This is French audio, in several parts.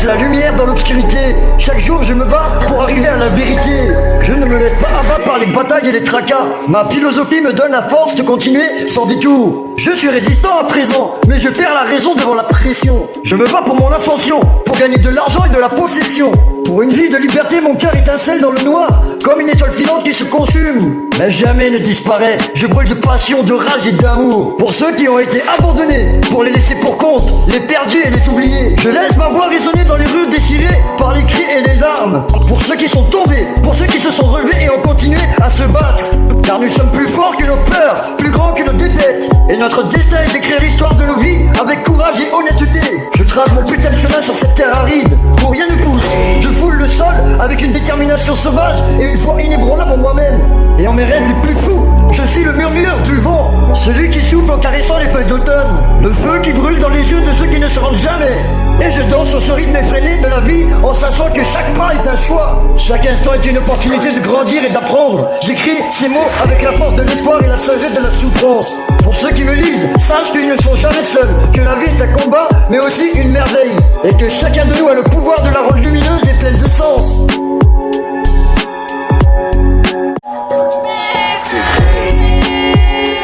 La lumière dans l'obscurité. Chaque jour je me bats pour arriver à la vérité. Je ne me laisse pas abattre par les batailles et les tracas. Ma philosophie me donne la force de continuer sans détour. Je suis résistant à présent, mais je perds la raison devant la pression. Je me bats pour mon ascension, pour gagner de l'argent et de la possession. Pour une vie de liberté, mon cœur étincelle dans le noir, comme une étoile filante qui se consume, mais jamais ne disparaît. Je brûle de passion, de rage et d'amour pour ceux qui ont été abandonnés, pour les laisser pour compte, les perdus et les oubliés. Je laisse ma voix résonner dans les rues déchirées par les cris et les larmes, pour ceux qui sont tombés, pour ceux qui se sont relevés et ont continué à se battre. Car nous sommes plus forts que nos peurs, plus grands que nos défaites, et notre destin est d'écrire l'histoire de nos vies avec courage et honnêteté. Je trace mon putain de chemin sur cette terre aride où rien ne pousse. Je foule le sol avec une détermination sauvage et une foi inébranlable en moi-même. Et en mes rêves les plus fous, je suis le murmure du vent, celui qui souffle en caressant les feuilles d'automne, le feu qui brûle dans les yeux de ceux qui ne se rendent jamais. Et je danse sur ce rythme effréné de la vie en sachant que chaque pas est un choix. Chaque instant est une opportunité de grandir et d'apprendre. J'écris ces mots avec la force de l'espoir et la sagesse de la souffrance. Pour ceux qui me lisent, sachent qu'ils ne sont jamais seuls, que la vie est un combat mais aussi une merveille, et que chacun de nous a le pouvoir de la rendre lumineuse et pleine de sens.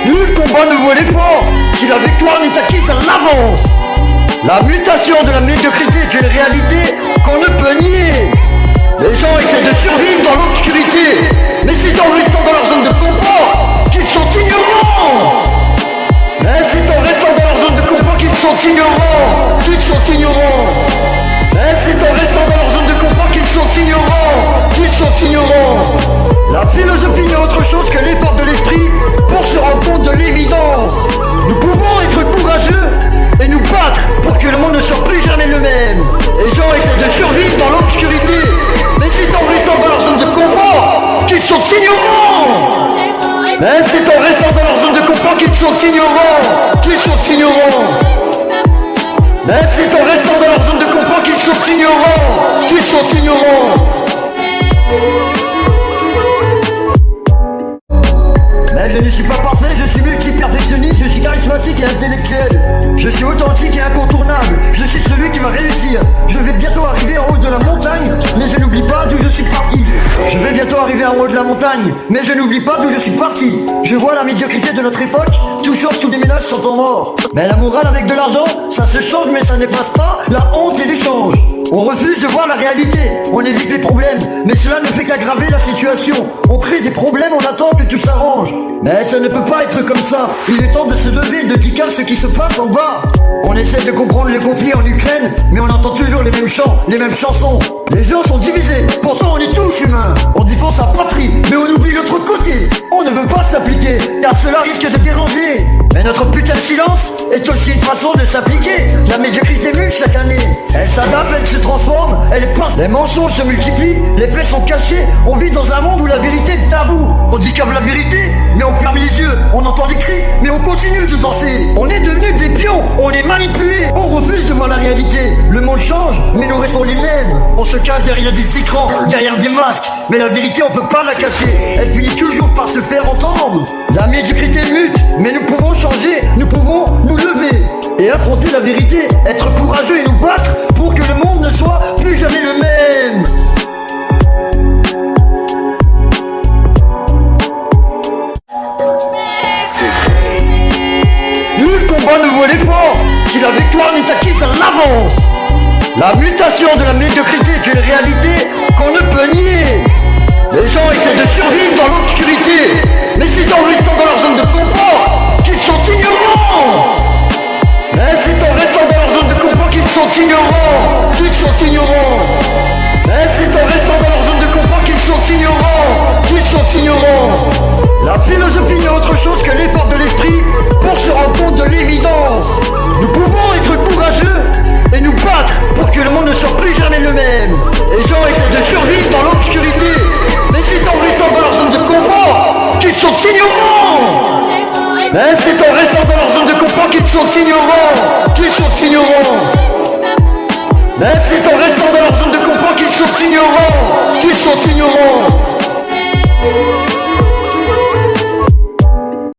Nul combat ne vaut l'effort si la victoire n'est acquise à l'avance. La mutation de la médiocrité est une réalité qu'on ne peut nier. Les gens essaient de survivre dans l'obscurité, mais c'est en restant dans leur zone de confort qu'ils sont ignorants. Mais c'est en restant dans leur zone de confort qu'ils sont ignorants, qu'ils sont ignorants. Mais c'est en restant dans leur zone de confort qu'ils sont ignorants, qu'ils sont ignorants. La philosophie n'est autre chose que l'effort de l'esprit pour se rendre compte de l'évidence. Nous pouvons être courageux et nous battre pour que le monde ne soit plus jamais le même. Les gens essaient de survivre dans l'obscurité, mais c'est en restant dans leur zone de confort qu'ils sont ignorants. Mais c'est en restant dans leur zone de confort qu'ils sont ignorants, qu'ils sont ignorants. Mais c'est en restant dans leur zone de confort qu'ils sont ignorants, qu'ils sont ignorants. Mais je ne suis pas parfait, je suis multi-perfectionniste, je suis charismatique et intellectuel. Je suis authentique et incontournable, je suis celui qui va réussir. Je vais bientôt arriver en haut de la montagne, mais je n'oublie pas d'où je suis parti. Je vais bientôt arriver en haut de la montagne, mais je n'oublie pas d'où je suis parti. Je vois la médiocrité de notre époque, tout change, tous les ménages sont en mort. Mais la morale avec de l'argent, ça se change mais ça n'efface pas la honte et l'échange. On refuse de voir la réalité, on évite les problèmes, mais cela ne fait qu'aggraver la situation. On crée des problèmes, on attend que tout s'arrange. Mais ça ne peut pas être comme ça, il est temps de se lever et de dire ce qui se passe en bas. On essaie de comprendre le conflit en Ukraine, mais on entend toujours les mêmes chants, les mêmes chansons. Les gens sont divisés, pourtant on est tous humains. On défend sa patrie, mais on oublie l'autre côté. On ne veut pas s'appliquer, car cela risque de déranger. Mais notre putain de silence est aussi une façon de s'appliquer. La médiocrité mute chaque année, elle s'adapte, elle se transforme, elle est pas. Les mensonges se multiplient, les faits sont cachés. On vit dans un monde où la vérité est tabou. On dit comme la vérité, mais on ferme les yeux. On entend des cris, mais on continue de danser. On est devenus des pions, on est manipulés. On refuse de voir la réalité. Le monde change, mais nous restons les mêmes. On se cache derrière des écrans, derrière des masques, mais la vérité on peut pas la cacher. Elle finit toujours par se faire entendre. La médiocrité mute, mais nous pouvons changer, nous pouvons nous lever et affronter la vérité, être courageux et nous battre pour que le monde ne soit plus jamais le même. Nul combat ne vaut l'effort si la victoire n'est acquise à l'avance. La mutation de la médiocrité est une réalité qu'on ne peut nier. Les gens essaient de survivre dans l'obscurité, mais c'est en restant dans leur zone de confort qu'ils sont ignorants. Mais c'est en restant dans leur zone de confort qu'ils sont ignorants, qu'ils sont ignorants. Mais c'est en restant dans leur zone de confort qu'ils sont ignorants, qu'ils sont ignorants. La philosophie n'est autre chose que l'effort de l'esprit pour se rendre compte de l'évidence. Nous pouvons être courageux et nous battre pour que le monde ne soit plus jamais le même. Les gens essaient de survivre dans l'obscurité, mais c'est en restant dans leur zone de confort qu'ils sont ignorants. Mais c'est en restant dans leur zone de confort qu'ils sont ignorants, qu'ils sont ignorants. Mais c'est en restant dans leur zone de confort qu'ils sont ignorants. Qu'ils sont ignorants.